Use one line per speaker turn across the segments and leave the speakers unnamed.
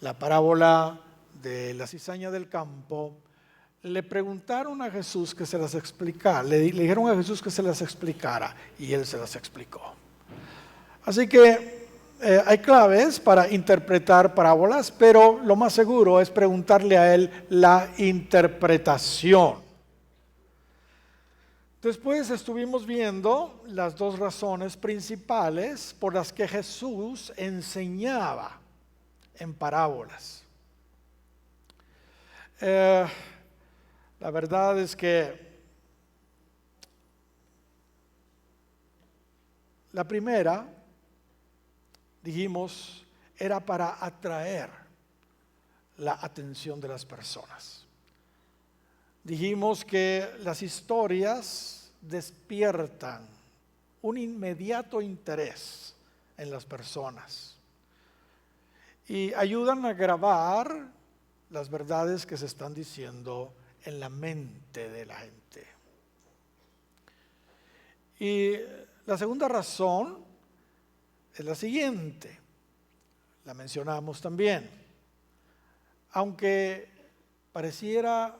la parábola de la cizaña del campo, le preguntaron a Jesús que se las explicara, le dijeron a Jesús que se las explicara y él se las explicó. Así que hay claves para interpretar parábolas, pero lo más seguro es preguntarle a él la interpretación. Después estuvimos viendo las dos razones principales por las que Jesús enseñaba en parábolas. La verdad es que la primera, dijimos, era para atraer la atención de las personas. Dijimos que las historias despiertan un inmediato interés en las personas y ayudan a grabar las verdades que se están diciendo en la mente de la gente. Y la segunda razón es la siguiente, la mencionamos también. Aunque pareciera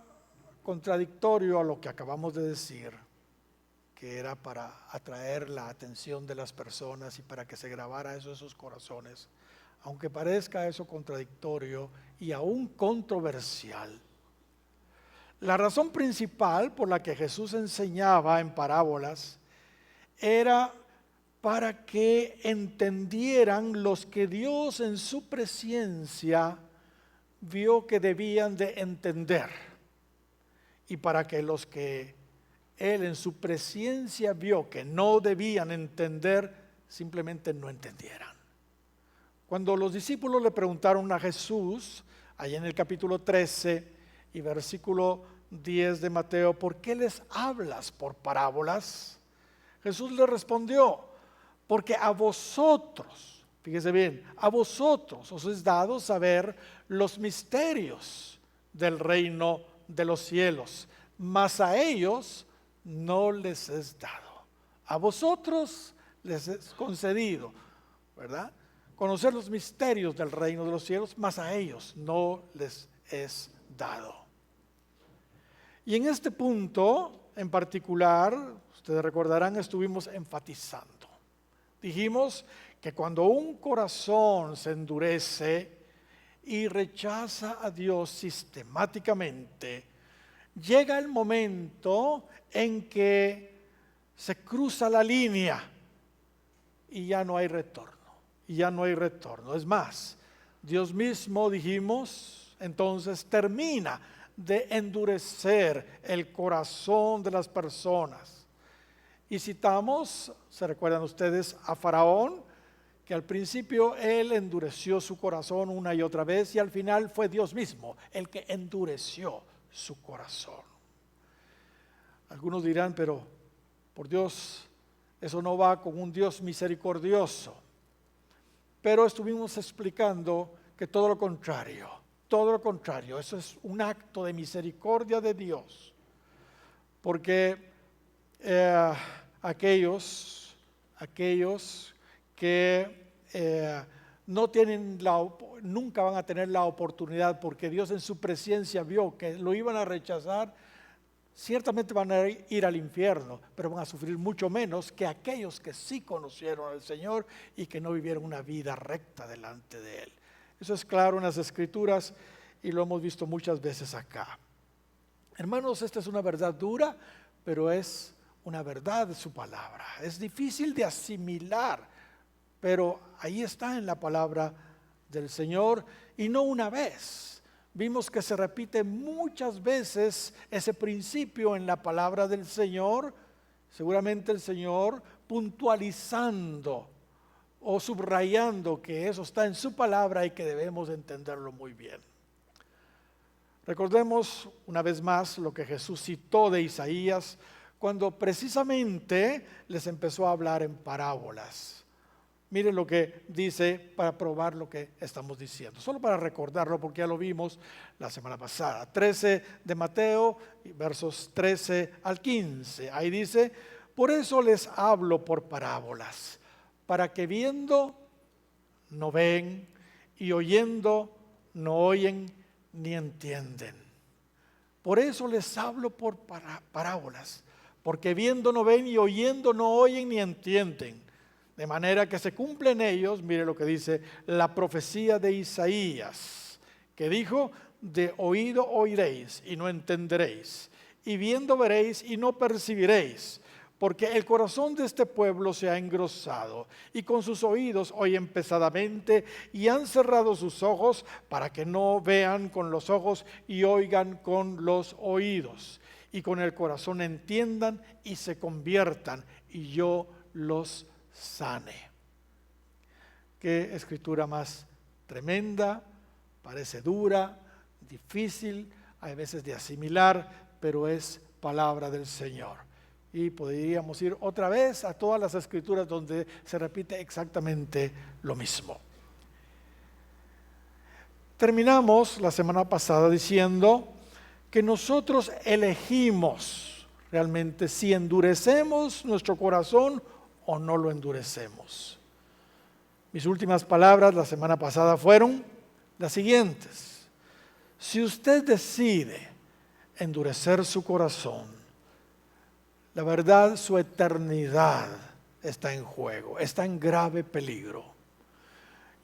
contradictorio a lo que acabamos de decir, que era para atraer la atención de las personas y para que se grabara eso en sus corazones, aunque parezca eso contradictorio y aún controversial, la razón principal por la que Jesús enseñaba en parábolas era para que entendieran los que Dios en su presencia vio que debían de entender, y para que los que Él en su presencia vio que no debían entender, simplemente no entendieran. Cuando los discípulos le preguntaron a Jesús, allá en el capítulo 13 y versículo 10 de Mateo, ¿por qué les hablas por parábolas? Jesús le respondió, porque a vosotros, fíjese bien, a vosotros os es dado saber los misterios del reino de los cielos, mas a ellos no les es dado. A vosotros les es concedido, ¿verdad?, conocer los misterios del reino de los cielos, mas a ellos no les es dado. Y en este punto en particular, ustedes recordarán, estuvimos enfatizando. Dijimos que cuando un corazón se endurece y rechaza a Dios sistemáticamente, llega el momento en que se cruza la línea y ya no hay retorno. Y ya no hay retorno. Es más, Dios mismo, dijimos, entonces termina de endurecer el corazón de las personas. Y citamos, se recuerdan ustedes, a Faraón, que al principio él endureció su corazón una y otra vez y al final fue Dios mismo el que endureció su corazón. Algunos dirán, pero por Dios, eso no va con un Dios misericordioso. Pero estuvimos explicando que todo lo contrario, eso es un acto de misericordia de Dios. Porque aquellos que no tienen nunca van a tener la oportunidad, porque Dios en su presencia vio que lo iban a rechazar, ciertamente van a ir al infierno, pero van a sufrir mucho menos que aquellos que sí conocieron al Señor y que no vivieron una vida recta delante de Él. Eso es claro en las Escrituras y lo hemos visto muchas veces acá. Hermanos, esta es una verdad dura, pero es una verdad de su palabra. Es difícil de asimilar, pero ahí está en la palabra del Señor, y no una vez. Vimos que se repite muchas veces ese principio en la palabra del Señor, seguramente el Señor puntualizando o subrayando que eso está en su palabra y que debemos entenderlo muy bien. Recordemos una vez más lo que Jesús citó de Isaías cuando precisamente les empezó a hablar en parábolas. Miren lo que dice para probar lo que estamos diciendo, solo para recordarlo porque ya lo vimos la semana pasada. 13 de Mateo, versos 13 al 15. Ahí dice, por eso les hablo por parábolas, para que viendo no ven y oyendo no oyen ni entienden. Por eso les hablo por parábolas, porque viendo no ven y oyendo no oyen ni entienden. De manera que se cumple en ellos, mire lo que dice la profecía de Isaías, que dijo: de oído oiréis y no entenderéis, y viendo veréis y no percibiréis, porque el corazón de este pueblo se ha engrosado, y con sus oídos oyen pesadamente, y han cerrado sus ojos para que no vean con los ojos y oigan con los oídos, y con el corazón entiendan y se conviertan, y yo los sane. Qué escritura más tremenda, parece dura, difícil, hay veces de asimilar, pero es palabra del Señor. Y podríamos ir otra vez a todas las escrituras donde se repite exactamente lo mismo. Terminamos la semana pasada diciendo que nosotros elegimos realmente si endurecemos nuestro corazón o no lo endurecemos. Mis últimas palabras la semana pasada fueron las siguientes: si usted decide endurecer su corazón, la verdad, su eternidad está en juego, está en grave peligro,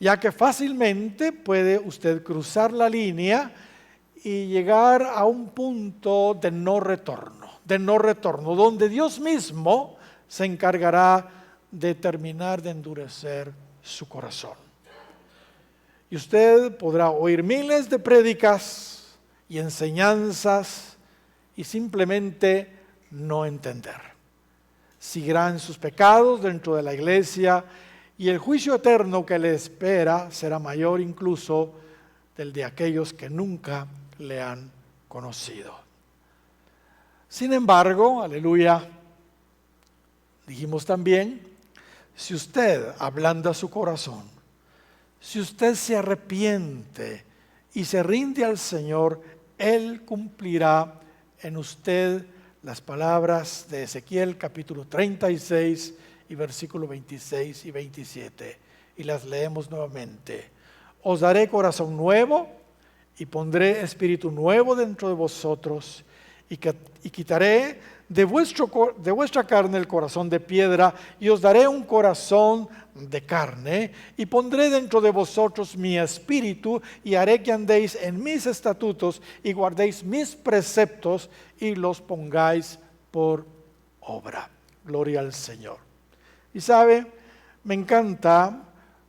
ya que fácilmente puede usted cruzar la línea y llegar a un punto de no retorno, donde Dios mismo se encargará de terminar de endurecer su corazón. Y usted podrá oír miles de prédicas y enseñanzas y simplemente no entender. Seguirá en sus pecados dentro de la iglesia y el juicio eterno que le espera será mayor incluso del de aquellos que nunca le han conocido. Sin embargo, aleluya, dijimos también, si usted ablanda su corazón, si usted se arrepiente y se rinde al Señor, Él cumplirá en usted las palabras de Ezequiel capítulo 36 y versículo 26 y 27. Y las leemos nuevamente. Os daré corazón nuevo y pondré espíritu nuevo dentro de vosotros y quitaré de vuestra carne el corazón de piedra y os daré un corazón de carne y pondré dentro de vosotros mi espíritu y haré que andéis en mis estatutos y guardéis mis preceptos y los pongáis por obra. Gloria al Señor. Y sabe, me encanta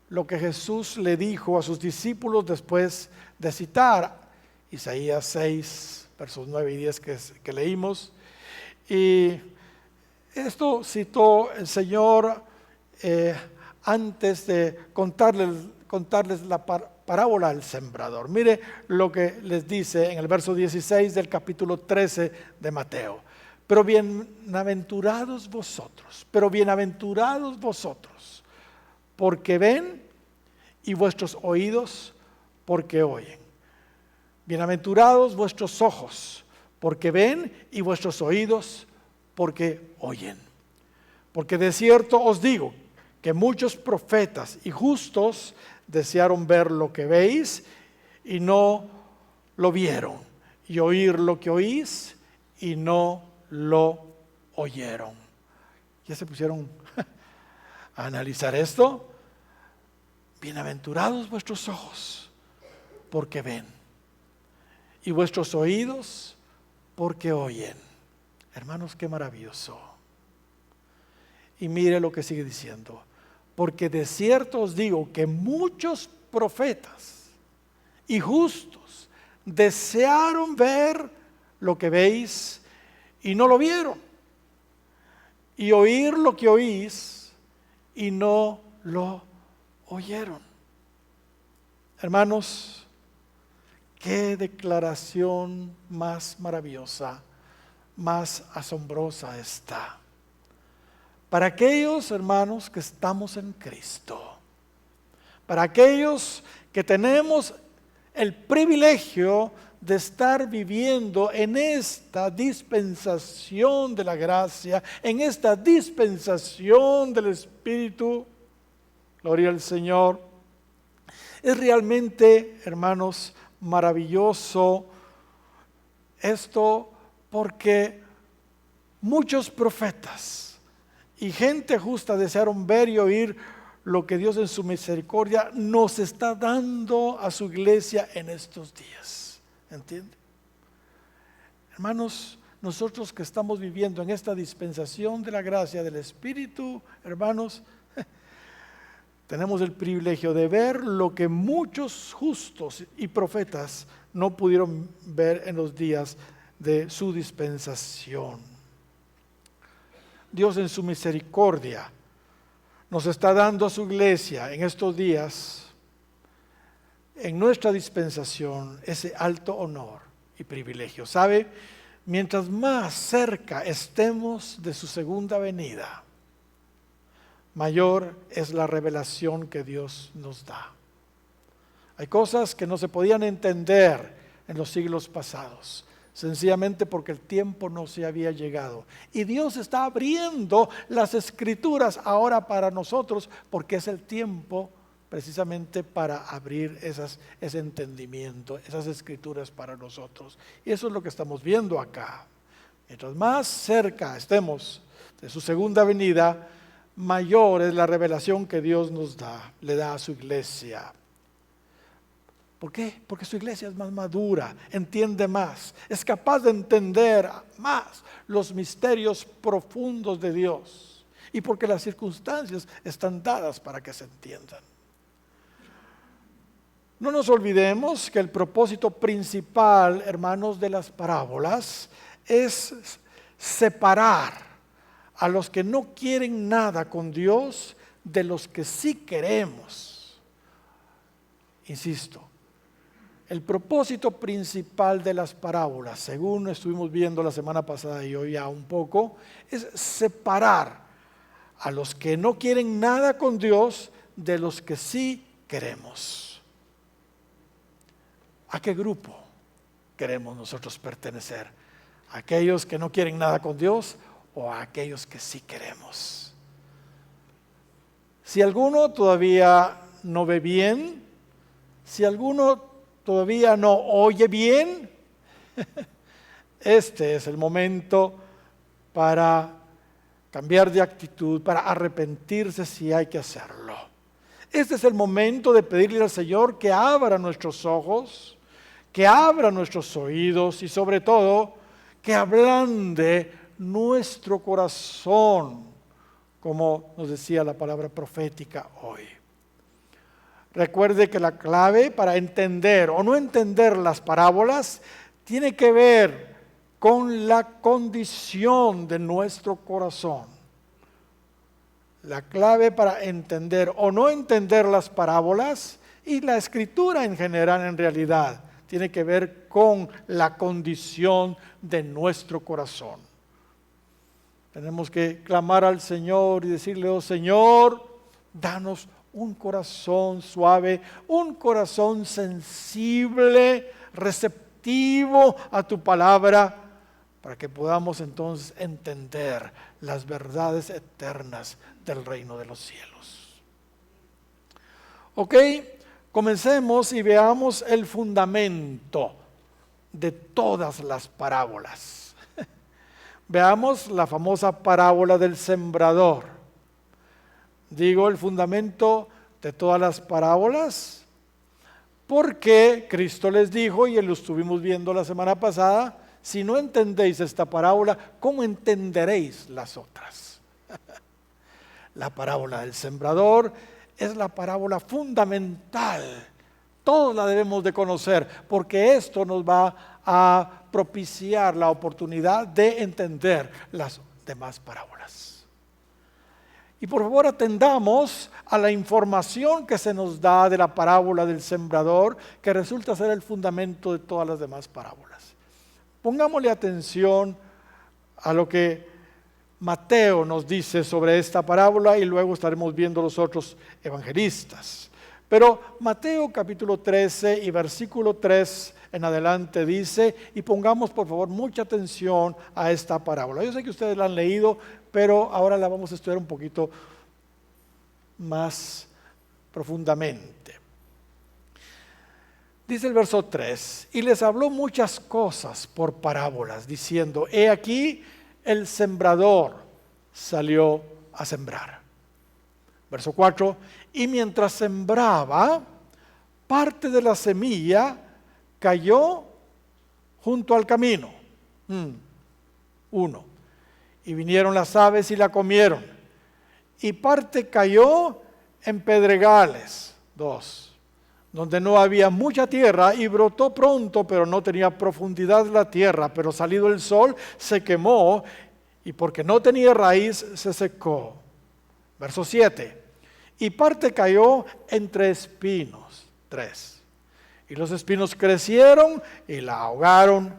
lo que Jesús le dijo a sus discípulos después de citar Isaías 6, versos 9 y 10 que leímos. Y esto citó el Señor antes de contarles la parábola del sembrador. Mire lo que les dice en el verso 16 del capítulo 13 de Mateo. Pero bienaventurados vosotros, porque ven y vuestros oídos porque oyen. Bienaventurados vuestros ojos, porque ven y vuestros oídos porque oyen. Porque de cierto os digo que muchos profetas y justos desearon ver lo que veis y no lo vieron, y oír lo que oís y no lo oyeron. ¿Ya se pusieron a analizar esto? Bienaventurados vuestros ojos, porque ven, y vuestros oídos, porque oyen. Hermanos, qué maravilloso. Y mire lo que sigue diciendo. Porque de cierto os digo que muchos profetas y justos desearon ver lo que veis y no lo vieron, y oír lo que oís y no lo oyeron. Hermanos, qué declaración más maravillosa, más asombrosa está. Para aquellos hermanos que estamos en Cristo, para aquellos que tenemos el privilegio de estar viviendo en esta dispensación de la gracia, en esta dispensación del Espíritu, gloria al Señor. Es realmente, hermanos, maravilloso esto, porque muchos profetas y gente justa desearon ver y oír lo que Dios en su misericordia nos está dando a su iglesia en estos días. ¿Entiende? Hermanos, nosotros que estamos viviendo en esta dispensación de la gracia del Espíritu, hermanos, tenemos el privilegio de ver lo que muchos justos y profetas no pudieron ver en los días de su dispensación. Dios en su misericordia nos está dando a su iglesia en estos días, en nuestra dispensación, ese alto honor y privilegio. ¿Sabe? Mientras más cerca estemos de su segunda venida, mayor es la revelación que Dios nos da. Hay cosas que no se podían entender en los siglos pasados, sencillamente porque el tiempo no se había llegado. Y Dios está abriendo las Escrituras ahora para nosotros, porque es el tiempo precisamente para abrir ese entendimiento, esas Escrituras para nosotros. Y eso es lo que estamos viendo acá. Mientras más cerca estemos de su segunda venida, mayor es la revelación que Dios nos da, le da a su iglesia. ¿Por qué? Porque su iglesia es más madura, entiende más, es capaz de entender más los misterios profundos de Dios, y porque las circunstancias están dadas para que se entiendan. No nos olvidemos que el propósito principal, hermanos, de las parábolas es separar a los que no quieren nada con Dios de los que sí queremos. Insisto, el propósito principal de las parábolas, según estuvimos viendo la semana pasada y hoy ya un poco, es separar a los que no quieren nada con Dios de los que sí queremos. ¿A qué grupo queremos nosotros pertenecer? ¿A aquellos que no quieren nada con Dios o a aquellos que sí queremos? Si alguno todavía no ve bien, si alguno todavía no oye bien, este es el momento para cambiar de actitud, para arrepentirse si hay que hacerlo. Este es el momento de pedirle al Señor que abra nuestros ojos, que abra nuestros oídos y sobre todo que ablande nuestro corazón, como nos decía la palabra profética hoy. Recuerde que la clave para entender o no entender las parábolas tiene que ver con la condición de nuestro corazón. La clave para entender o no entender las parábolas y la escritura en general, en realidad, tiene que ver con la condición de nuestro corazón. Tenemos que clamar al Señor y decirle: oh Señor, danos un corazón suave, un corazón sensible, receptivo a tu palabra, para que podamos entonces entender las verdades eternas del reino de los cielos. Ok, comencemos y veamos el fundamento de todas las parábolas. Veamos la famosa parábola del sembrador. Digo el fundamento de todas las parábolas porque Cristo les dijo, y lo estuvimos viendo la semana pasada: si no entendéis esta parábola, ¿cómo entenderéis las otras? La parábola del sembrador es la parábola fundamental. Todos la debemos de conocer, porque esto nos va a propiciar la oportunidad de entender las demás parábolas. Y por favor atendamos a la información que se nos da de la parábola del sembrador, que resulta ser el fundamento de todas las demás parábolas. Pongámosle atención a lo que Mateo nos dice sobre esta parábola y luego estaremos viendo los otros evangelistas. Pero Mateo capítulo 13 y versículo 3 en adelante dice, y pongamos por favor mucha atención a esta parábola. Yo sé que ustedes la han leído, pero ahora la vamos a estudiar un poquito más profundamente. Dice el verso 3, y les habló muchas cosas por parábolas, diciendo, he aquí el sembrador salió a sembrar. Verso 4, y mientras sembraba, parte de la semilla cayó junto al camino. 1. Y vinieron las aves y la comieron. Y parte cayó en pedregales. 2. Donde no había mucha tierra, y brotó pronto, pero no tenía profundidad la tierra, pero salido el sol se quemó, y porque no tenía raíz se secó. Verso 7. Y parte cayó entre espinos. 3. Y los espinos crecieron y la ahogaron.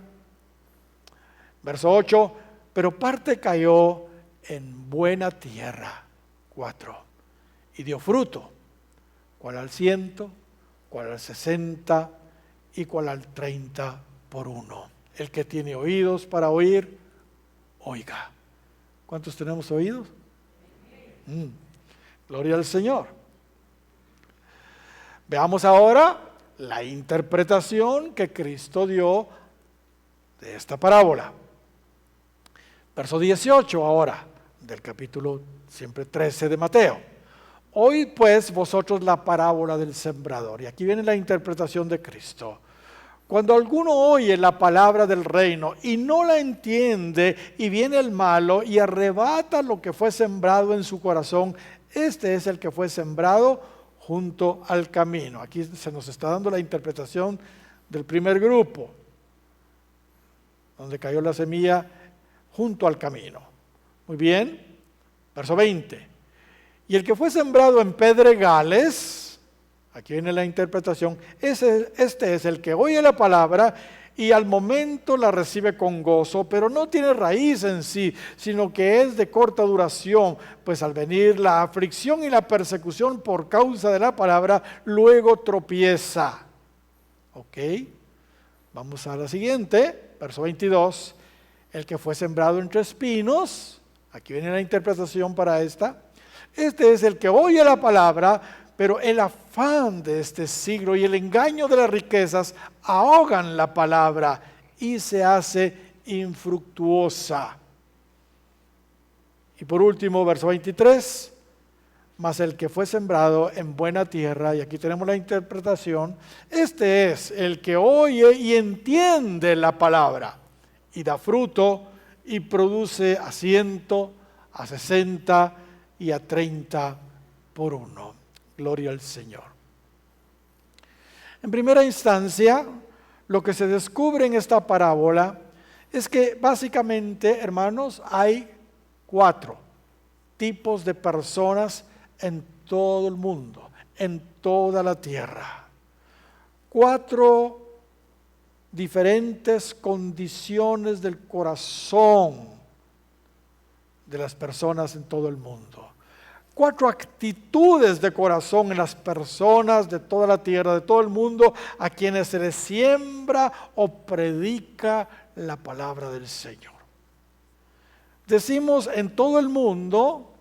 Verso 8. Pero parte cayó en buena tierra. 4. Y dio fruto, cuál al 100, cuál al 60 y cuál al 30 por uno. El que tiene oídos para oír, oiga. ¿Cuántos tenemos oídos? Gloria al Señor. Veamos ahora la interpretación que Cristo dio de esta parábola. Verso 18 ahora, del capítulo siempre 13 de Mateo. Oíd pues vosotros la parábola del sembrador. Y aquí viene la interpretación de Cristo. Cuando alguno oye la palabra del reino y no la entiende, y viene el malo y arrebata lo que fue sembrado en su corazón, este es el que fue sembrado junto al camino. Aquí se nos está dando la interpretación del primer grupo, donde cayó la semilla junto al camino. Muy bien, verso 20. Y el que fue sembrado en pedregales, aquí viene la interpretación, este es el que oye la palabra y al momento la recibe con gozo, pero no tiene raíz en sí, sino que es de corta duración, pues al venir la aflicción y la persecución por causa de la palabra, luego tropieza. Ok, vamos a la siguiente, verso 22. El que fue sembrado entre espinos, aquí viene la interpretación para esta. Este es el que oye la palabra, pero el afán de este siglo y el engaño de las riquezas ahogan la palabra y se hace infructuosa. Y por último, verso 23, mas el que fue sembrado en buena tierra, y aquí tenemos la interpretación, este es el que oye y entiende la palabra, y da fruto, y produce a 100, a 60 y a 30 por uno. Gloria al Señor. En primera instancia, lo que se descubre en esta parábola es que básicamente, hermanos, hay 4 tipos de personas en todo el mundo, en toda la tierra. 4 diferentes condiciones del corazón de las personas en todo el mundo. 4 actitudes de corazón en las personas de toda la tierra, de todo el mundo, a quienes se les siembra o predica la palabra del Señor. Decimos en todo el mundo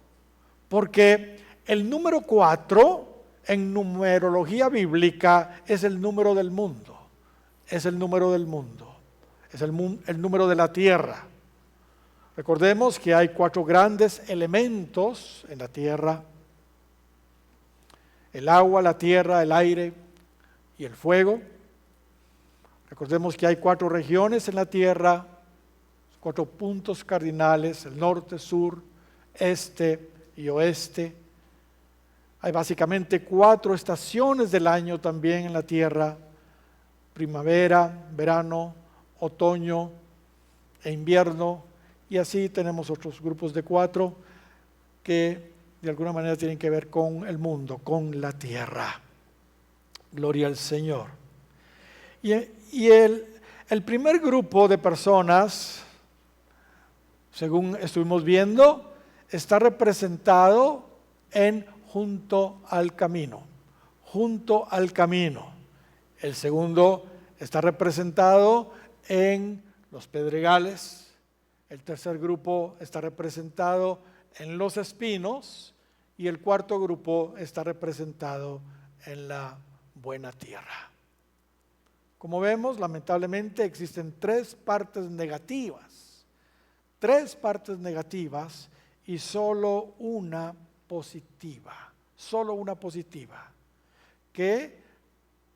porque el número 4 en numerología bíblica es el número del mundo. Es el número del mundo. Es el número de la tierra. Recordemos que hay 4 grandes elementos en la tierra: el agua, la tierra, el aire y el fuego. Recordemos que hay 4 regiones en la tierra, 4 puntos cardinales: el norte, sur, este y oeste. Hay básicamente 4 estaciones del año también en la tierra: primavera, verano, otoño e invierno. Y así tenemos otros grupos de 4 que de alguna manera tienen que ver con el mundo, con la tierra. Gloria al Señor. Y el primer grupo de personas, según estuvimos viendo, está representado en junto al camino. Junto al camino. El segundo está representado en los pedregales. El tercer grupo está representado en los espinos y el cuarto grupo está representado en la buena tierra. Como vemos, lamentablemente existen tres partes negativas y solo una positiva, que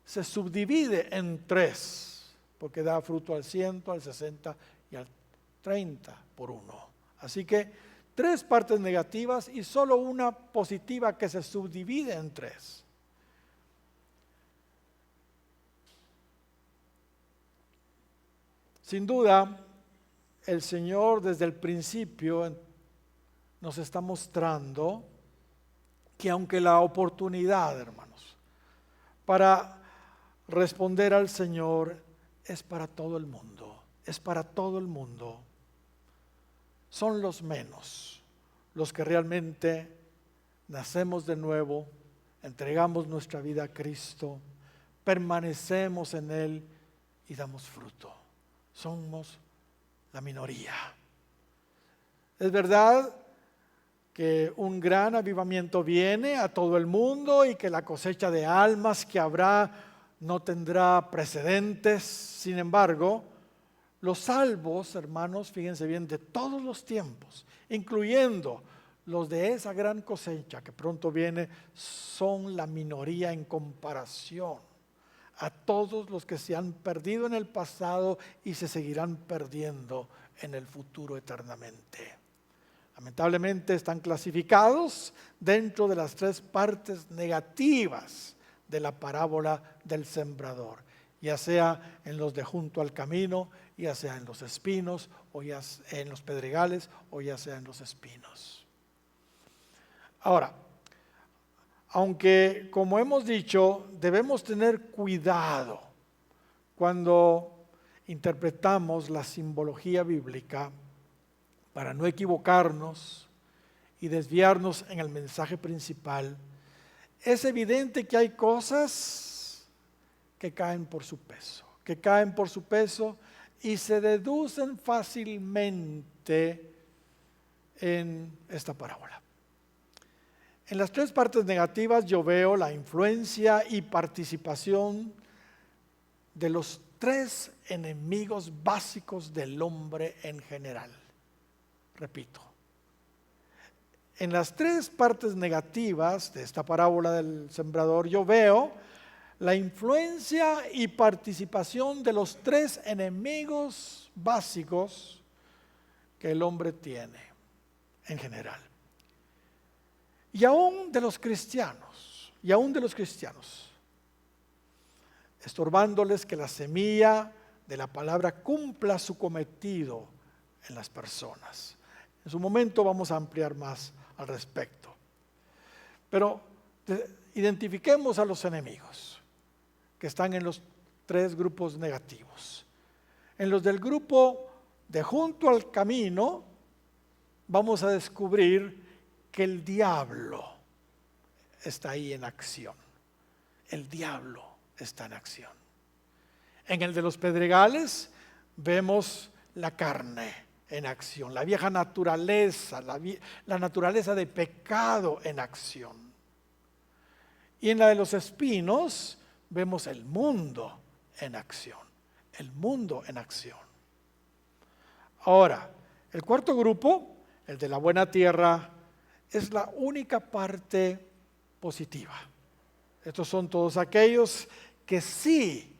se subdivide en tres, porque da fruto al 100, al 60 y al 30 por uno. Así que tres partes negativas y solo una positiva que se subdivide en tres. Sin duda, el Señor desde el principio nos está mostrando que aunque la oportunidad, hermanos, para responder al Señor es para todo el mundo, son los menos, los que realmente nacemos de nuevo, entregamos nuestra vida a Cristo, permanecemos en Él y damos fruto. Somos la minoría. Es verdad que un gran avivamiento viene a todo el mundo y que la cosecha de almas que habrá no tendrá precedentes. Sin embargo, los salvos, hermanos, fíjense bien, de todos los tiempos, incluyendo los de esa gran cosecha que pronto viene, son la minoría en comparación a todos los que se han perdido en el pasado y se seguirán perdiendo en el futuro eternamente. Lamentablemente están clasificados dentro de las tres partes negativas de la parábola del sembrador, ya sea en los de junto al camino, ya sea en los espinos, o ya sea en los pedregales, o ya sea en los espinos. Ahora, aunque, como hemos dicho, debemos tener cuidado cuando interpretamos la simbología bíblica para no equivocarnos y desviarnos en el mensaje principal, es evidente que hay cosas que caen por su peso y se deducen fácilmente en esta parábola. En las tres partes negativas yo veo la influencia y participación de los tres enemigos básicos del hombre en general. Repito, en las tres partes negativas de esta parábola del sembrador yo veo la influencia y participación de los tres enemigos básicos que el hombre tiene en general. Y aún de los cristianos, estorbándoles que la semilla de la palabra cumpla su cometido en las personas. En su momento vamos a ampliar más al respecto. Pero identifiquemos a los enemigos que están en los tres grupos negativos. En los del grupo de junto al camino vamos a descubrir que el diablo está ahí en acción. El diablo está en acción. En el de los pedregales vemos la carne en acción, la vieja naturaleza, la naturaleza de pecado en acción. Y en la de los espinos vemos el mundo en acción. Ahora, el cuarto grupo, el de la buena tierra, es la única parte positiva. Estos son todos aquellos que sí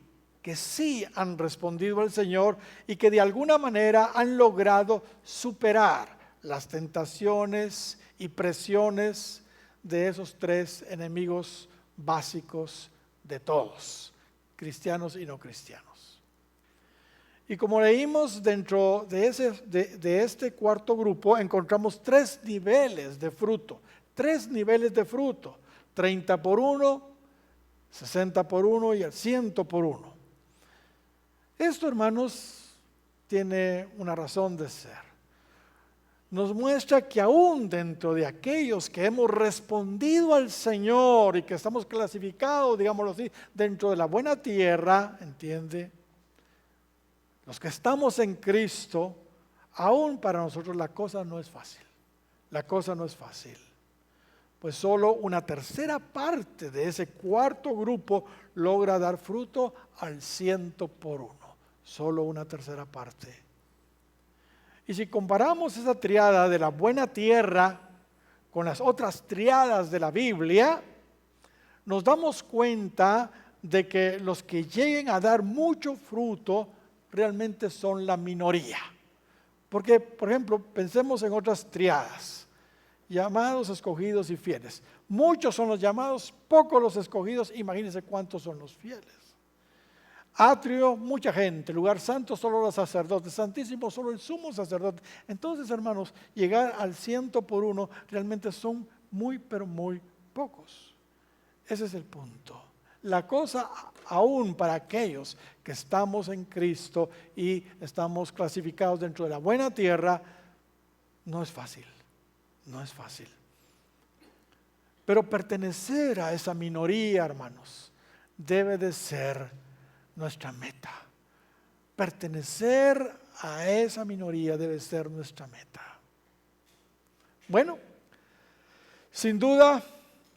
han respondido al Señor y que de alguna manera han logrado superar las tentaciones y presiones de esos tres enemigos básicos de todos, cristianos y no cristianos. Y como leímos dentro de este cuarto grupo, encontramos tres niveles de fruto, 30 por 1, 60 por 1 y el 100 por 1. Esto, hermanos, tiene una razón de ser. Nos muestra que aún dentro de aquellos que hemos respondido al Señor y que estamos clasificados, digámoslo así, dentro de la buena tierra, ¿entiende? Los que estamos en Cristo, aún para nosotros la cosa no es fácil. pues solo una tercera parte de ese cuarto grupo logra dar fruto al 100%. Solo una tercera parte. Y si comparamos esa triada de la buena tierra con las otras triadas de la Biblia, nos damos cuenta de que los que lleguen a dar mucho fruto realmente son la minoría. Porque, por ejemplo, pensemos en otras triadas: llamados, escogidos y fieles. Muchos son los llamados, pocos los escogidos. Imagínense cuántos son los fieles. Atrio, mucha gente. Lugar santo, solo los sacerdotes. Santísimo, solo el sumo sacerdote. Entonces, hermanos, llegar al 100% realmente son muy, pero muy pocos. Ese es el punto. La cosa, aún para aquellos que estamos en Cristo y estamos clasificados dentro de la buena tierra, no es fácil. No es fácil. Pero pertenecer a esa minoría, hermanos, debe de ser nuestra meta. Pertenecer a esa minoría debe ser nuestra meta. Bueno, sin duda,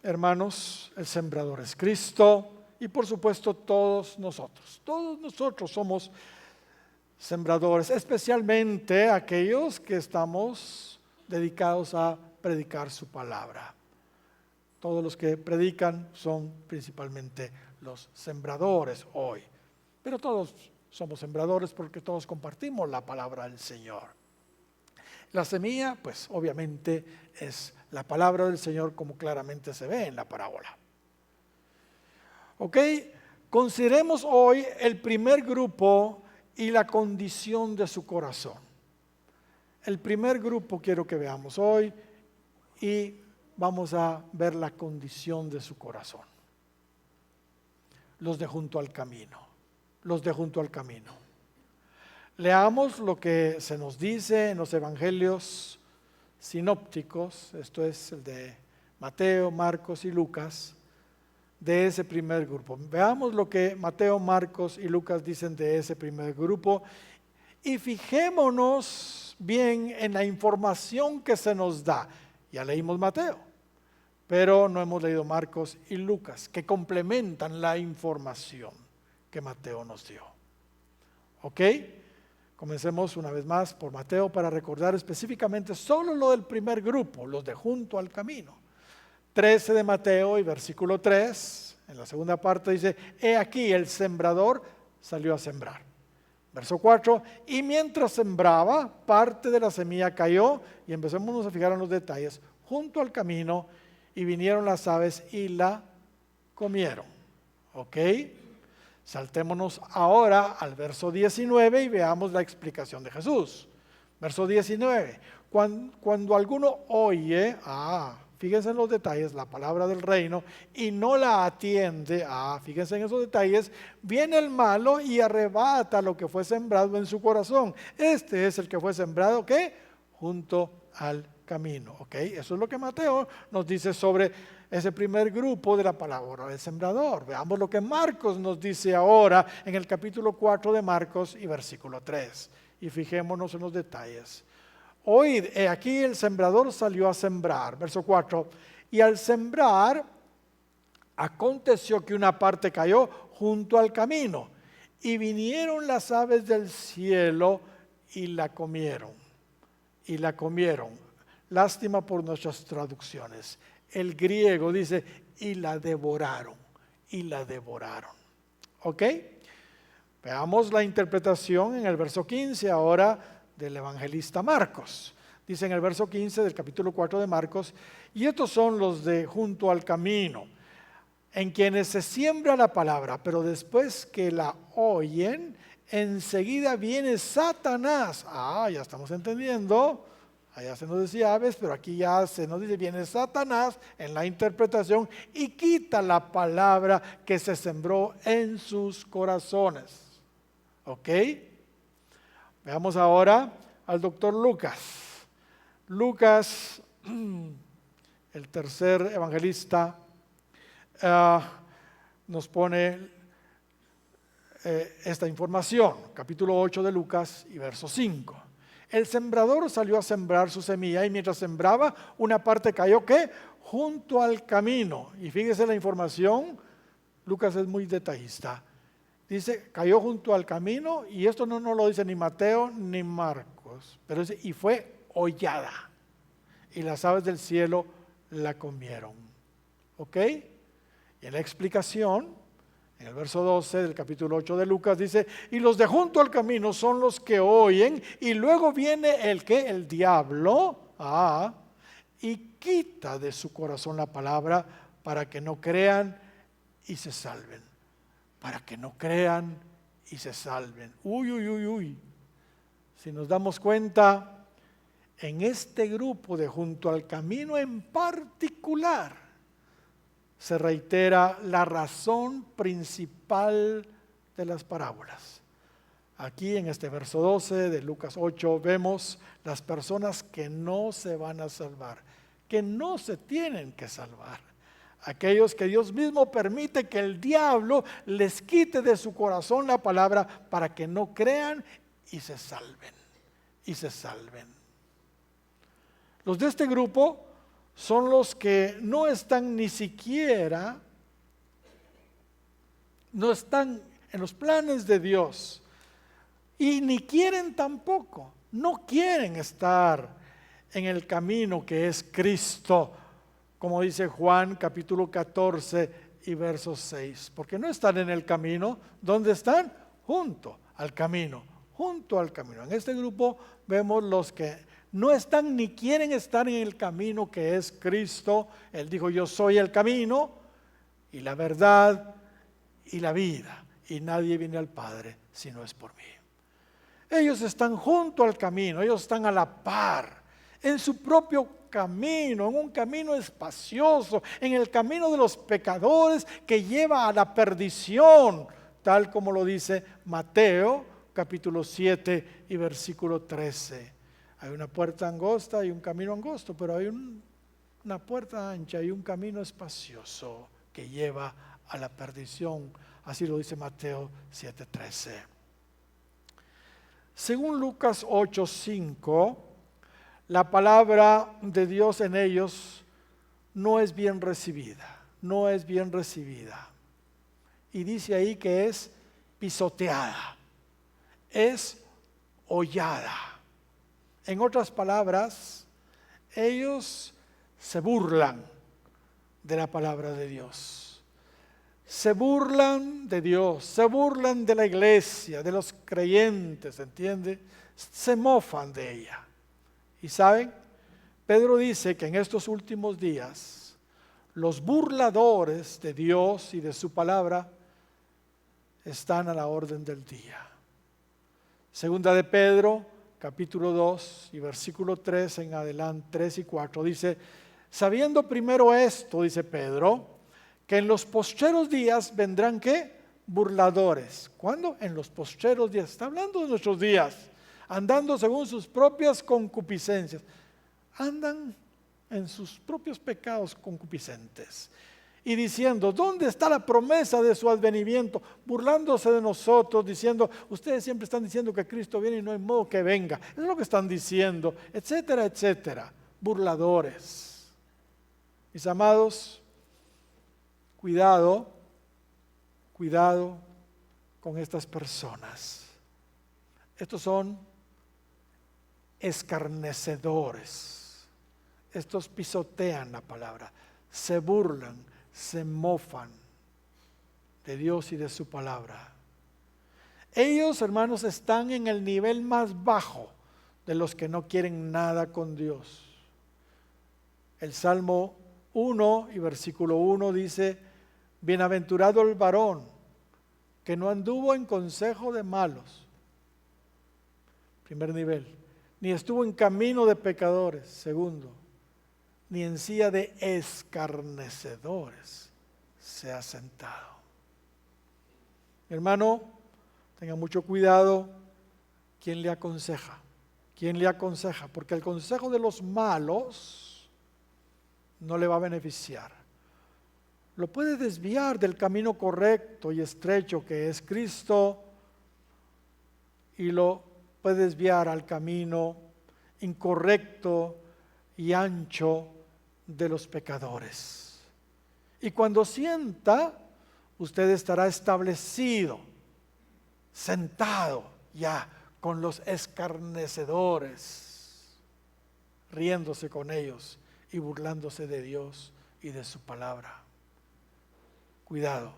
hermanos, el sembrador es Cristo y por supuesto todos nosotros somos sembradores, especialmente aquellos que estamos dedicados a predicar su palabra. Todos los que predican son principalmente los sembradores hoy, pero todos somos sembradores porque todos compartimos la palabra del Señor. La semilla, pues obviamente es la palabra del Señor, como claramente se ve en la parábola. Ok, consideremos hoy el primer grupo y la condición de su corazón. El primer grupo quiero que veamos hoy y vamos a ver la condición de su corazón. Los de junto al camino. Los de junto al camino. Leamos lo que se nos dice en los evangelios sinópticos, esto es el de Mateo, Marcos y Lucas, de ese primer grupo. Veamos lo que Mateo, Marcos y Lucas dicen de ese primer grupo y fijémonos bien en la información que se nos da. Ya leímos Mateo, pero no hemos leído Marcos y Lucas, que complementan la información que Mateo nos dio. ¿Ok? Comencemos una vez más por Mateo para recordar específicamente solo lo del primer grupo, los de junto al camino. 13 de Mateo y versículo 3, en la segunda parte dice: he aquí el sembrador salió a sembrar. Verso 4, y mientras sembraba, parte de la semilla cayó, y empecemos a fijar en los detalles, junto al camino, y vinieron las aves y la comieron. ¿Ok? Saltémonos ahora al verso 19 y veamos la explicación de Jesús. Verso 19, cuando alguno oye, fíjense en los detalles, la palabra del reino, y no la atiende, fíjense en esos detalles, viene el malo y arrebata lo que fue sembrado en su corazón. Este es el que fue sembrado, ¿qué? Junto al camino, ¿ok? Eso es lo que Mateo nos dice sobre ese primer grupo de la palabra del sembrador. Veamos lo que Marcos nos dice ahora en el capítulo 4 de Marcos y versículo 3. Y fijémonos en los detalles. Oíd, aquí el sembrador salió a sembrar. Verso 4. Y al sembrar, aconteció que una parte cayó junto al camino. Y vinieron las aves del cielo y la comieron. Y la comieron. Lástima por nuestras traducciones. El griego dice, y la devoraron, y la devoraron. ¿Ok? Veamos la interpretación en el verso 15 ahora del evangelista Marcos. Dice en el verso 15 del capítulo 4 de Marcos, y estos son los de junto al camino, en quienes se siembra la palabra, pero después que la oyen, enseguida viene Satanás. Ya estamos entendiendo. Allá se nos decía aves, pero aquí ya se nos dice, viene Satanás en la interpretación y quita la palabra que se sembró en sus corazones. ¿Ok? Veamos ahora al doctor Lucas. Lucas, el tercer evangelista, nos pone esta información, capítulo 8 de Lucas y verso 5. El sembrador salió a sembrar su semilla y mientras sembraba, una parte cayó, ¿qué? junto al camino. Y fíjese la información, Lucas es muy detallista. Dice, cayó junto al camino, y esto no lo dice ni Mateo ni Marcos, pero dice, y fue hollada, y las aves del cielo la comieron. ¿Ok? Y en la explicación, en el verso 12 del capítulo 8 de Lucas dice, y los de junto al camino son los que oyen, y luego viene el que, el diablo, y quita de su corazón la palabra para que no crean y se salven. Para que no crean y se salven. Uy. Si nos damos cuenta, en este grupo de junto al camino en particular, se reitera la razón principal de las parábolas. Aquí en este verso 12 de Lucas 8 vemos las personas que no se van a salvar, que no se tienen que salvar. Aquellos que Dios mismo permite que el diablo les quite de su corazón la palabra para que no crean y se salven. Y se salven. Los de este grupo son los que no están ni siquiera, no están en los planes de Dios y ni quieren tampoco, no quieren estar en el camino que es Cristo, como dice Juan capítulo 14 y verso 6, porque no están en el camino. ¿Dónde están? Junto al camino, junto al camino. En este grupo vemos los que no están ni quieren estar en el camino que es Cristo. Él dijo, yo soy el camino y la verdad y la vida, y nadie viene al Padre si no es por mí. Ellos están junto al camino, ellos están a la par, en su propio camino, en un camino espacioso, en el camino de los pecadores que lleva a la perdición, tal como lo dice Mateo capítulo 7 y versículo 13. Hay una puerta angosta y un camino angosto, pero hay una puerta ancha y un camino espacioso que lleva a la perdición. Así lo dice Mateo 7:13. Según Lucas 8:5, la palabra de Dios en ellos no es bien recibida, no es bien recibida. Y dice ahí que es pisoteada, es hollada. En otras palabras, ellos se burlan de la palabra de Dios. Se burlan de Dios, se burlan de la iglesia, de los creyentes, ¿entiende? Se mofan de ella. Y saben, Pedro dice que en estos últimos días, los burladores de Dios y de su palabra están a la orden del día. Segunda de Pedro, capítulo 2 y versículo 3 en adelante, 3 y 4, dice, sabiendo primero esto, dice Pedro, que en los postreros días vendrán, ¿qué? Burladores. ¿Cuándo? En los postreros días. Está hablando de nuestros días, andando según sus propias concupiscencias. Andan en sus propios pecados concupiscentes. Y diciendo, ¿dónde está la promesa de su advenimiento? Burlándose de nosotros, diciendo, ustedes siempre están diciendo que Cristo viene y no hay modo que venga. Es lo que están diciendo, etcétera, etcétera. Burladores. Mis amados, cuidado con estas personas. Estos son escarnecedores. Estos pisotean la palabra, se burlan, se mofan de Dios y de su palabra. Ellos, hermanos, están en el nivel más bajo de los que no quieren nada con Dios. El Salmo 1 y versículo 1 dice, bienaventurado el varón que no anduvo en consejo de malos. Primer nivel. Ni estuvo en camino de pecadores. Segundo. Ni en silla de escarnecedores se ha sentado. Hermano, tenga mucho cuidado quién le aconseja. ¿Quién le aconseja? Porque el consejo de los malos no le va a beneficiar. Lo puede desviar del camino correcto y estrecho que es Cristo y lo puede desviar al camino incorrecto y ancho de los pecadores. Y cuando sienta, usted estará establecido, sentado ya con los escarnecedores, riéndose con ellos y burlándose de Dios y de su palabra. Cuidado.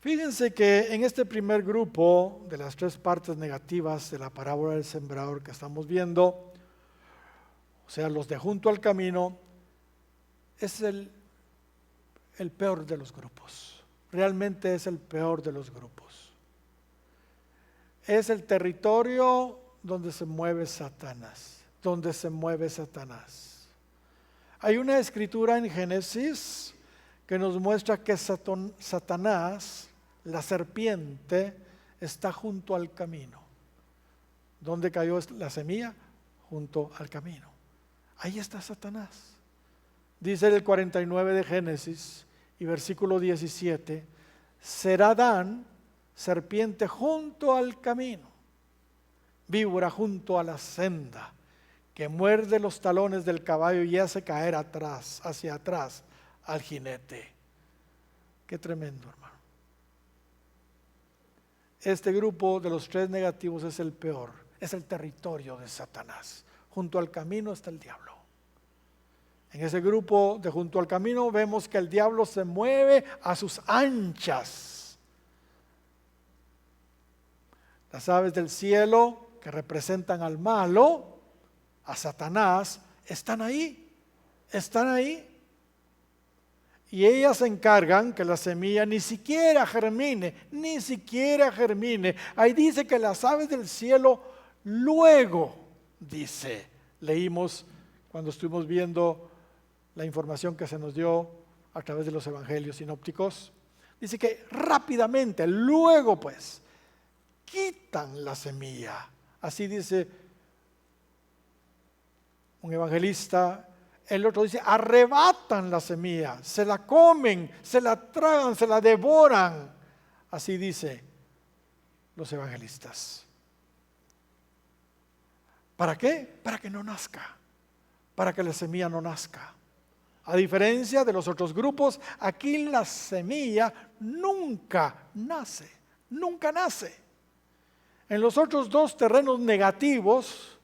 Fíjense que en este primer grupo de las tres partes negativas de la parábola del sembrador que estamos viendo, o sea, los de junto al camino, es el peor de los grupos. Realmente es el peor de los grupos. Es el territorio donde se mueve Satanás, donde se mueve Satanás. Hay una escritura en Génesis que nos muestra que Satanás, la serpiente, está junto al camino. ¿Dónde cayó la semilla? Junto al camino. Ahí está Satanás. Dice el 49 de Génesis y versículo 17, será Adán serpiente junto al camino, víbora junto a la senda, que muerde los talones del caballo y hace caer hacia atrás al jinete. Qué tremendo, hermano. Este grupo de los tres negativos es el peor, es el territorio de Satanás. Junto al camino está el diablo. En ese grupo de junto al camino vemos que el diablo se mueve a sus anchas. Las aves del cielo, que representan al malo, a Satanás, están ahí. Y ellas se encargan que la semilla ni siquiera germine. Ahí dice que las aves del cielo luego, leímos cuando estuvimos viendo la información que se nos dio a través de los evangelios sinópticos, dice que rápidamente, luego pues, quitan la semilla. Así dice un evangelista. El otro dice, arrebatan la semilla, se la comen, se la tragan, se la devoran. Así dice los evangelistas. ¿Para qué? Para que no nazca, para que la semilla no nazca. A diferencia de los otros grupos, aquí la semilla nunca nace. En los otros dos terrenos negativos,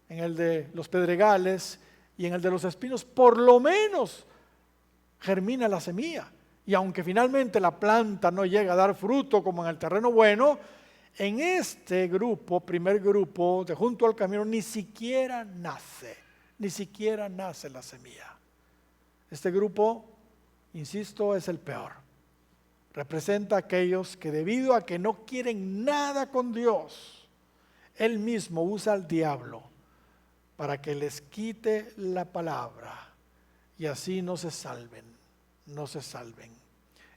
en el de los pedregales y en el de los espinos, por lo menos germina la semilla. Y aunque finalmente la planta no llega a dar fruto como en el terreno bueno, en este grupo, primer grupo de junto al camino, ni siquiera nace la semilla. Este grupo, insisto, es el peor. Representa a aquellos que debido a que no quieren nada con Dios, Él mismo usa al diablo para que les quite la palabra y así no se salven.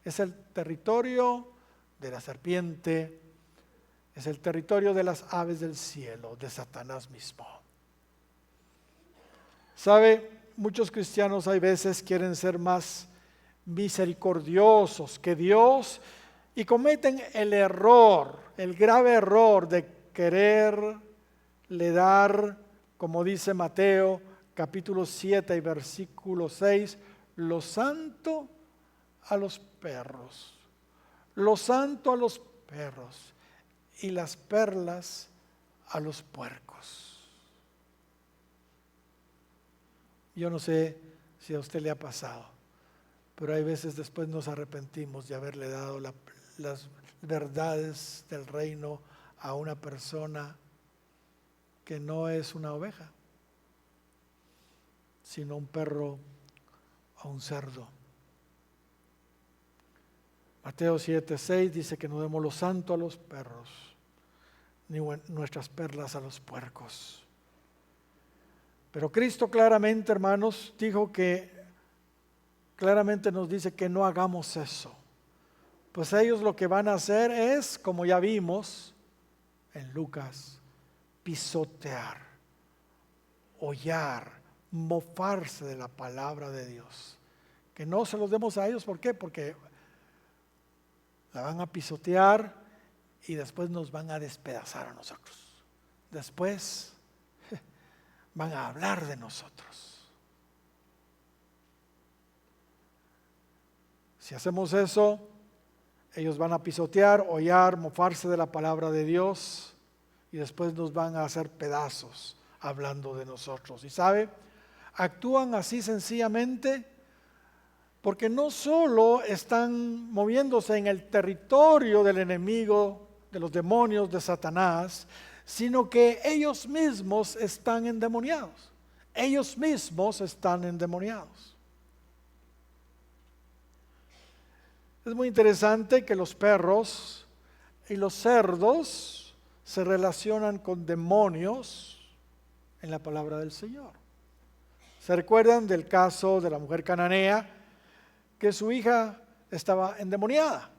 Es el territorio de la serpiente, es el territorio de las aves del cielo, de Satanás mismo. ¿Sabe? Muchos cristianos hay veces quieren ser más misericordiosos que Dios y cometen el grave error de quererle dar, como dice Mateo capítulo 7 y versículo 6, lo santo a los perros, y las perlas a los puercos. Yo no sé si a usted le ha pasado, pero hay veces después nos arrepentimos de haberle dado las verdades del reino a una persona que no es una oveja, sino un perro o un cerdo. Mateo 7:6 dice que no demos lo santo a los perros, ni nuestras perlas a los puercos. Pero Cristo claramente, hermanos, claramente nos dice que no hagamos eso. Pues ellos lo que van a hacer es, como ya vimos en Lucas, pisotear, hollar, mofarse de la palabra de Dios. Que no se los demos a ellos, ¿por qué? Porque la van a pisotear y después nos van a despedazar a nosotros. Después van a hablar de nosotros. Si hacemos eso, ellos van a pisotear, hollar, mofarse de la palabra de Dios y después nos van a hacer pedazos hablando de nosotros. Y sabe, actúan así sencillamente porque no solo están moviéndose en el territorio del enemigo, de los demonios, de Satanás, sino que ellos mismos están endemoniados. Ellos mismos están endemoniados. Es muy interesante que los perros y los cerdos se relacionan con demonios en la palabra del Señor. ¿Se recuerdan del caso de la mujer cananea que su hija estaba endemoniada?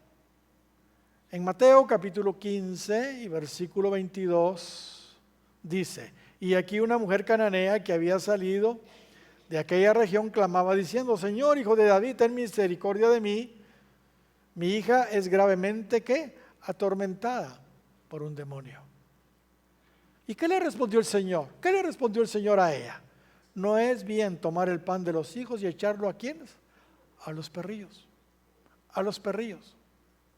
En Mateo capítulo 15 y versículo 22 dice: y aquí una mujer cananea que había salido de aquella región clamaba diciendo: Señor, hijo de David, ten misericordia de mí. Mi hija es gravemente ¿qué? Atormentada por un demonio. ¿Y qué le respondió el Señor? ¿Qué le respondió el Señor a ella? No es bien tomar el pan de los hijos y echarlo ¿a quiénes? A los perrillos. A los perrillos.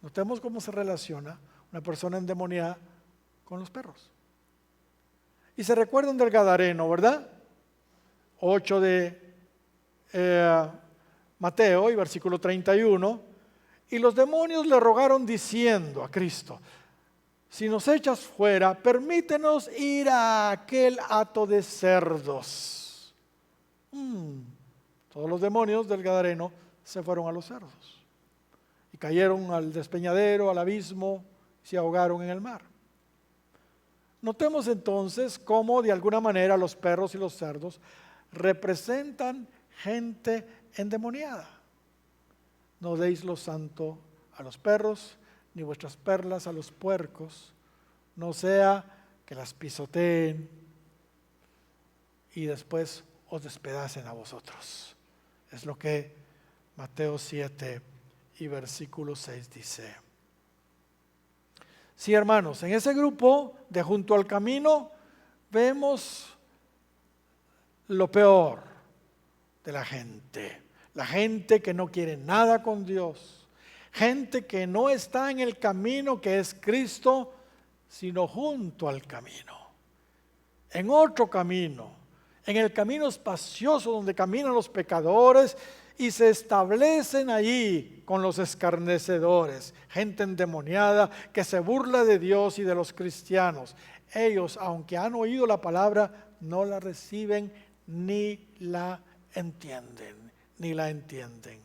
Notemos cómo se relaciona una persona endemoniada con los perros. Y se recuerdan del Gadareno, ¿verdad? 8 de Mateo y versículo 31. Y los demonios le rogaron diciendo a Cristo: si nos echas fuera, permítenos ir a aquel hato de cerdos. Todos los demonios del Gadareno se fueron a los cerdos y cayeron al despeñadero, al abismo, y se ahogaron en el mar. Notemos entonces cómo de alguna manera los perros y los cerdos representan gente endemoniada. No deis lo santo a los perros, ni vuestras perlas a los puercos, no sea que las pisoteen y después os despedacen a vosotros. Es lo que Mateo 7 y versículo 6 dice. Sí, hermanos, en ese grupo de junto al camino vemos lo peor de la gente. La gente que no quiere nada con Dios. Gente que no está en el camino que es Cristo, sino junto al camino. En otro camino. En el camino espacioso donde caminan los pecadores y se establecen allí con los escarnecedores. Gente endemoniada que se burla de Dios y de los cristianos. Ellos, aunque han oído la palabra, no la reciben ni la entienden. Ni la entienden.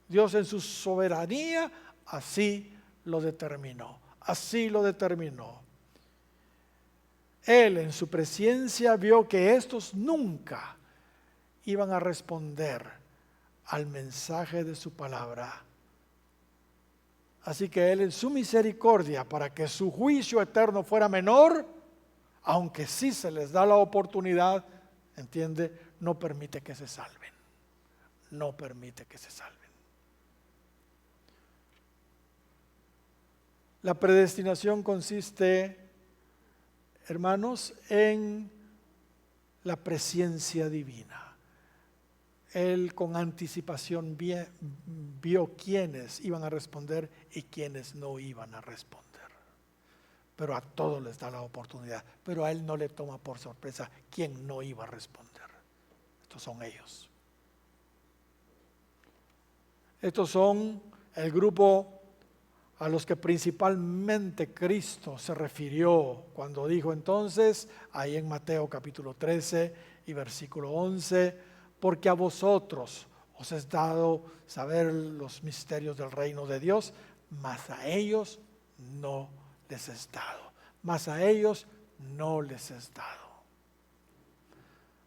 Dios en su soberanía así lo determinó. Así lo determinó. Él en su presciencia vio que estos nunca iban a responder al mensaje de su palabra. Así que Él en su misericordia, para que su juicio eterno fuera menor, aunque sí se les da la oportunidad, ¿entiende? No permite que se salven. No permite que se salven. La predestinación consiste, hermanos, en la presciencia divina. Él con anticipación vio quiénes iban a responder y quiénes no iban a responder. Pero a todos les da la oportunidad. Pero a Él no le toma por sorpresa quién no iba a responder. Estos son ellos. Estos son el grupo a los que principalmente Cristo se refirió cuando dijo entonces, ahí en Mateo capítulo 13 y versículo 11, porque a vosotros os es dado saber los misterios del reino de Dios, mas a ellos no les es dado. Mas a ellos no les es dado.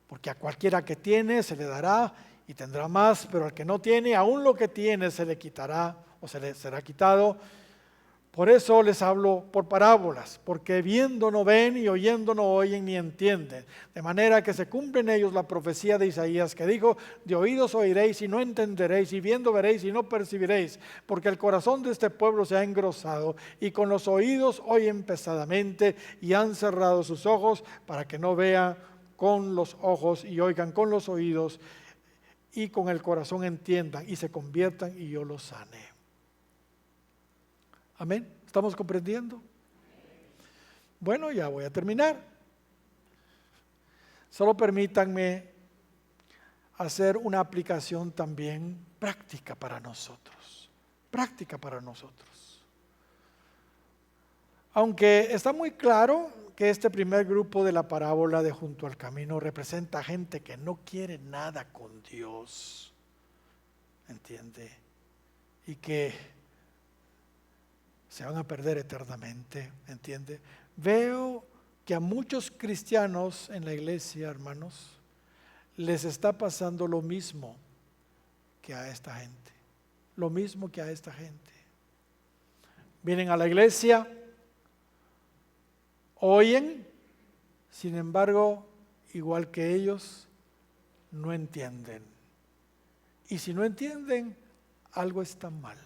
Porque a cualquiera que tiene se le dará y tendrá más, pero al que no tiene, aún lo que tiene se le quitará o se le será quitado. Por eso les hablo por parábolas, porque viendo no ven y oyendo no oyen ni entienden. De manera que se cumple en ellos la profecía de Isaías que dijo: de oídos oiréis y no entenderéis, y viendo veréis y no percibiréis, porque el corazón de este pueblo se ha engrosado y con los oídos oyen pesadamente y han cerrado sus ojos para que no vean con los ojos y oigan con los oídos y con el corazón entiendan y se conviertan y yo los sane. Amén. ¿Estamos comprendiendo? Bueno, ya voy a terminar. Solo permítanme hacer una aplicación también práctica para nosotros. Práctica para nosotros. Aunque está muy claro que este primer grupo de la parábola de junto al camino representa gente que no quiere nada con Dios, ¿entiende? Y que se van a perder eternamente, ¿entiende? Veo que a muchos cristianos en la iglesia, hermanos, les está pasando lo mismo que a esta gente. Lo mismo que a esta gente. Vienen a la iglesia, oyen, sin embargo, igual que ellos, no entienden. Y si no entienden, algo está mal.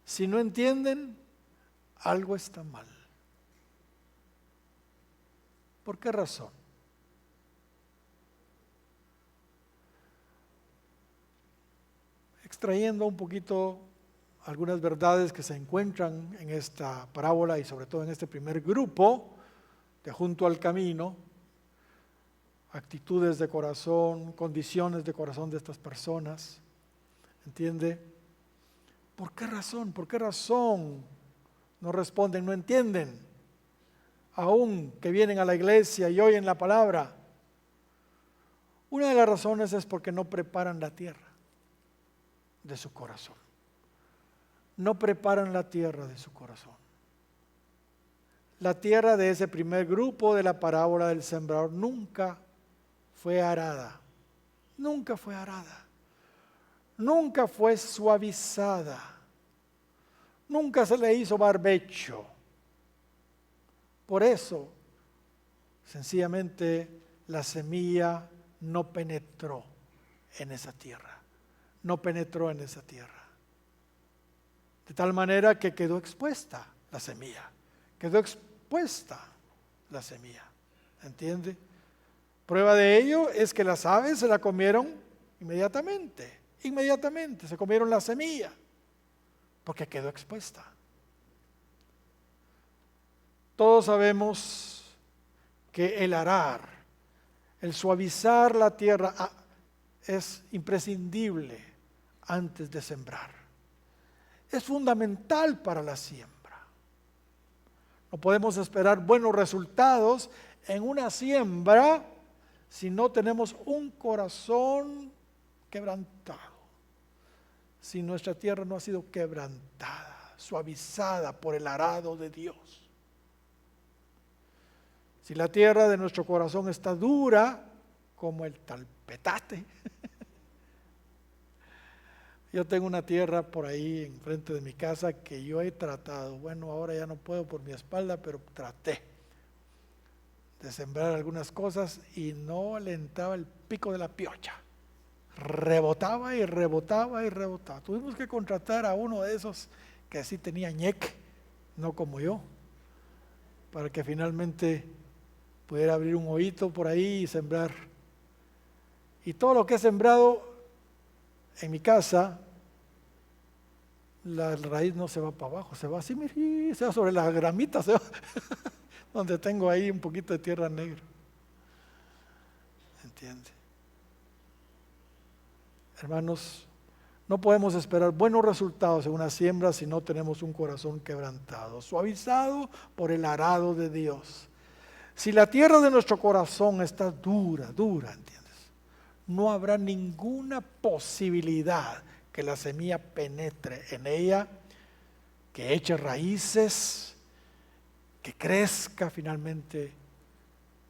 Si no entienden, algo está mal. ¿Por qué razón? Extrayendo un poquito algunas verdades que se encuentran en esta parábola y sobre todo en este primer grupo de junto al camino, actitudes de corazón, condiciones de corazón de estas personas, ¿entiende? ¿Por qué razón? ¿Por qué razón no responden, no entienden? Aún que vienen a la iglesia y oyen la palabra. Una de las razones es porque no preparan la tierra de su corazón. No preparan la tierra de su corazón. La tierra de ese primer grupo de la parábola del sembrador nunca fue arada. Nunca fue arada. Nunca fue suavizada. Nunca se le hizo barbecho. Por eso, sencillamente, la semilla no penetró en esa tierra. No penetró en esa tierra. De tal manera que quedó expuesta la semilla. Quedó expuesta la semilla. ¿Entiende? Prueba de ello es que las aves se la comieron inmediatamente. Inmediatamente se comieron la semilla. Porque quedó expuesta. Todos sabemos que el arar, el suavizar la tierra es imprescindible antes de sembrar. Es fundamental para la siembra. No podemos esperar buenos resultados en una siembra si no tenemos un corazón quebrantado. Si nuestra tierra no ha sido quebrantada, suavizada por el arado de Dios. Si la tierra de nuestro corazón está dura como el talpetate. Yo tengo una tierra por ahí enfrente de mi casa que yo he tratado, bueno, ahora ya no puedo por mi espalda, pero traté de sembrar algunas cosas y no le entraba el pico de la piocha. Rebotaba y rebotaba y rebotaba. Tuvimos que contratar a uno de esos que sí tenía ñeque, no como yo, para que finalmente pudiera abrir un hoyito por ahí y sembrar. Y todo lo que he sembrado en mi casa, la raíz no se va para abajo, se va así, mire, se va sobre las gramitas, se va donde tengo ahí un poquito de tierra negra. ¿Entiende? Hermanos, no podemos esperar buenos resultados en una siembra si no tenemos un corazón quebrantado, suavizado por el arado de Dios. Si la tierra de nuestro corazón está dura, ¿entiendes? No habrá ninguna posibilidad que la semilla penetre en ella, que eche raíces, que crezca finalmente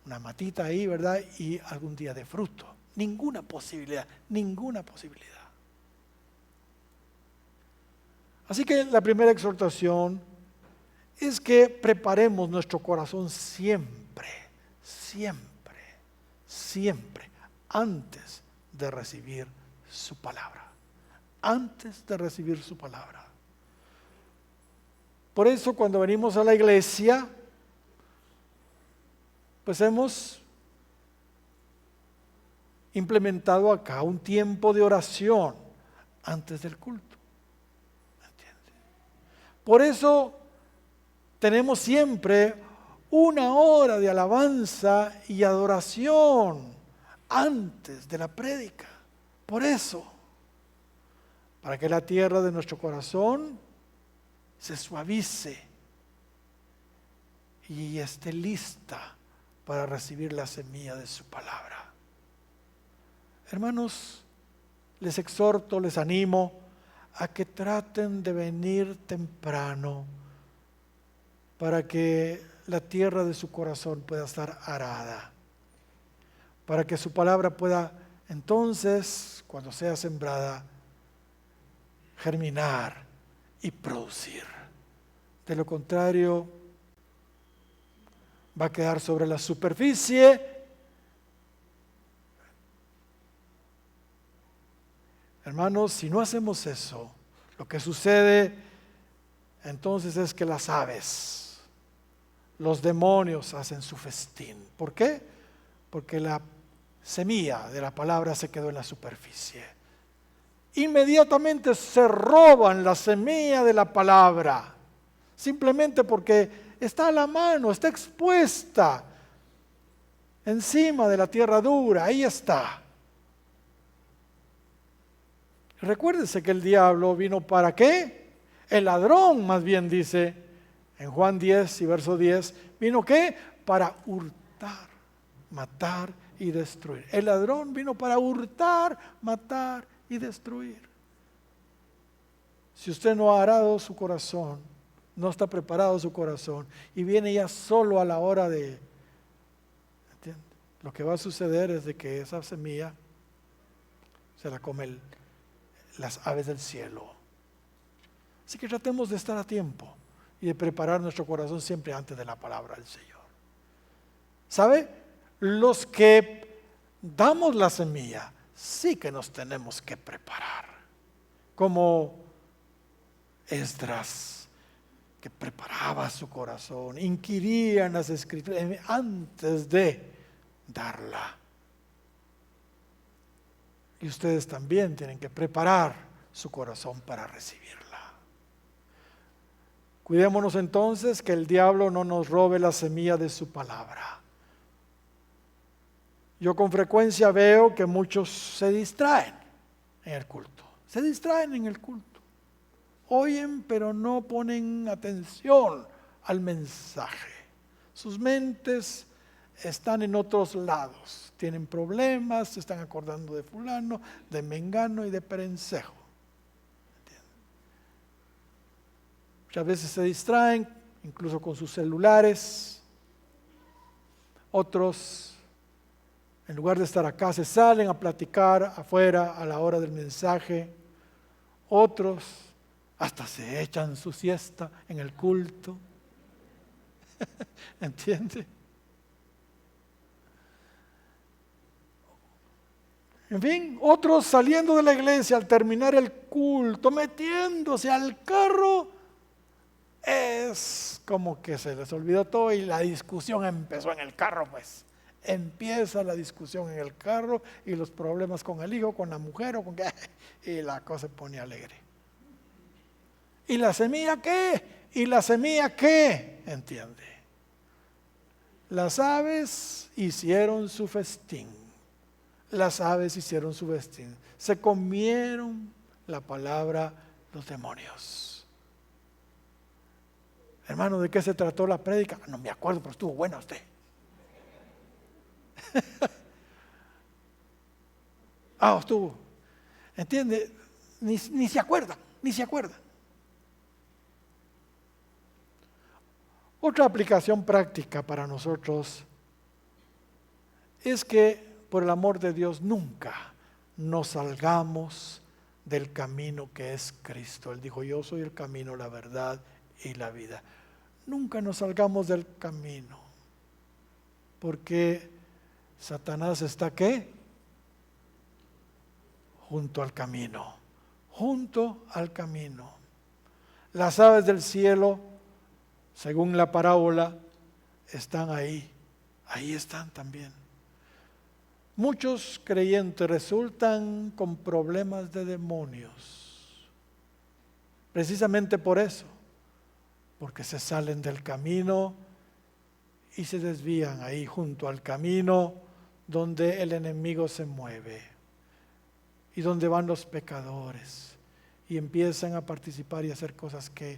una matita ahí, ¿verdad? Y algún día de fruto. Ninguna posibilidad, ninguna posibilidad. Así que la primera exhortación es que preparemos nuestro corazón siempre, antes de recibir su palabra. Antes de recibir su palabra. Por eso cuando venimos a la iglesia, pues hemos implementado acá un tiempo de oración antes del culto. ¿Entiende? Por eso tenemos siempre una hora de alabanza y adoración antes de la prédica. Por eso, para que la tierra de nuestro corazón se suavice y esté lista para recibir la semilla de su palabra. Hermanos, les exhorto, les animo a que traten de venir temprano para que la tierra de su corazón pueda estar arada, para que su palabra pueda entonces, cuando sea sembrada, germinar y producir. De lo contrario, va a quedar sobre la superficie. Hermanos, si no hacemos eso, lo que sucede entonces es que las aves, los demonios hacen su festín. ¿Por qué? Porque la semilla de la palabra se quedó en la superficie. Inmediatamente se roban la semilla de la palabra, simplemente porque está a la mano, está expuesta encima de la tierra dura, ahí está. Recuérdense que el diablo vino ¿para qué? El ladrón, más bien dice en Juan 10 y verso 10, ¿vino qué? Para hurtar, matar y destruir. El ladrón vino para hurtar, matar y destruir. Si usted no ha arado su corazón, no está preparado su corazón y viene ya solo a la hora de, ¿entiende? Lo que va a suceder es de que esa semilla se la come las aves del cielo. Así que tratemos de estar a tiempo y de preparar nuestro corazón siempre antes de la palabra del Señor. ¿Sabe? Los que damos la semilla, sí que nos tenemos que preparar. Como Esdras, que preparaba su corazón, inquiría en las escrituras antes de darla. Y ustedes también tienen que preparar su corazón para recibirla. Cuidémonos entonces que el diablo no nos robe la semilla de su palabra. Yo con frecuencia veo que muchos se distraen en el culto. Se distraen en el culto. Oyen, pero no ponen atención al mensaje. Sus mentes están en otros lados. Tienen problemas, se están acordando de fulano, de mengano y de perencejo. Muchas veces se distraen, incluso con sus celulares. Otros, en lugar de estar acá, se salen a platicar afuera a la hora del mensaje. Otros hasta se echan su siesta en el culto. ¿Entiende? En fin, otros saliendo de la iglesia al terminar el culto, metiéndose al carro, es como que se les olvidó todo y la discusión empezó en el carro, pues. Empieza la discusión en el carro y los problemas con el hijo, con la mujer o con qué, y la cosa se pone alegre. ¿Y la semilla qué? ¿Y la semilla qué? ¿Entiende? Las aves hicieron su festín. Las aves hicieron su festín. Se comieron la palabra los demonios. Hermano, ¿de qué se trató la prédica? No me acuerdo, pero estuvo buena usted. Estuvo. ¿Entiende? Ni se acuerda, ni se acuerda. Otra aplicación práctica para nosotros es que, por el amor de Dios, nunca nos salgamos del camino que es Cristo. Él dijo, yo soy el camino, la verdad y la vida. Nunca nos salgamos del camino, porque Satanás está ¿qué? Junto al camino, junto al camino. Las aves del cielo, según la parábola, están ahí están también. Muchos creyentes resultan con problemas de demonios, precisamente por eso, porque se salen del camino y se desvían ahí junto al camino donde el enemigo se mueve y donde van los pecadores y empiezan a participar y hacer cosas que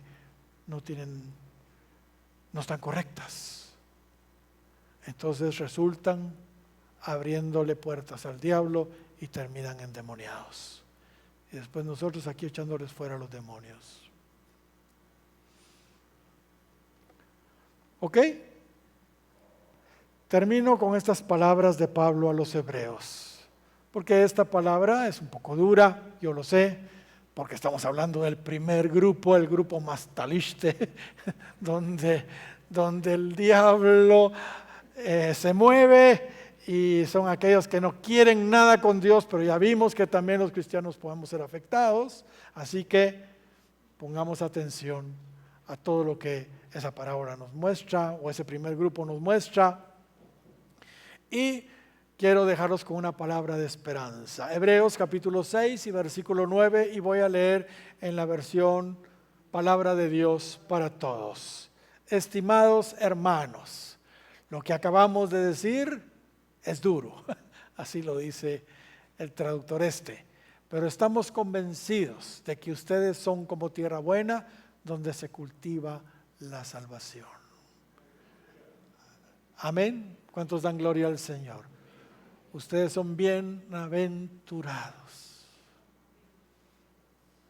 no están correctas. Entonces resultan abriéndole puertas al diablo y terminan endemoniados. Y después nosotros aquí echándoles fuera a los demonios. ¿Ok? Termino con estas palabras de Pablo a los hebreos, porque esta palabra es un poco dura, yo lo sé, porque estamos hablando del primer grupo, el grupo más taliste, donde el diablo se mueve y son aquellos que no quieren nada con Dios, pero ya vimos que también los cristianos podemos ser afectados, así que pongamos atención a todo lo que esa parábola nos muestra, o ese primer grupo nos muestra. Y quiero dejarlos con una palabra de esperanza. Hebreos capítulo 6 y versículo 9, y voy a leer en la versión Palabra de Dios para todos. Estimados hermanos, lo que acabamos de decir es duro, así lo dice el traductor pero estamos convencidos de que ustedes son como tierra buena donde se cultiva la salvación. Amén. ¿Cuántos dan gloria al Señor? Ustedes son bienaventurados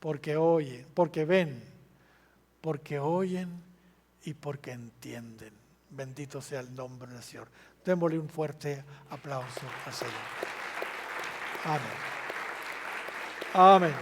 porque oyen, porque ven, porque oyen y porque entienden. Bendito sea el nombre del Señor. Démosle un fuerte aplauso al Señor. Amén. Amén.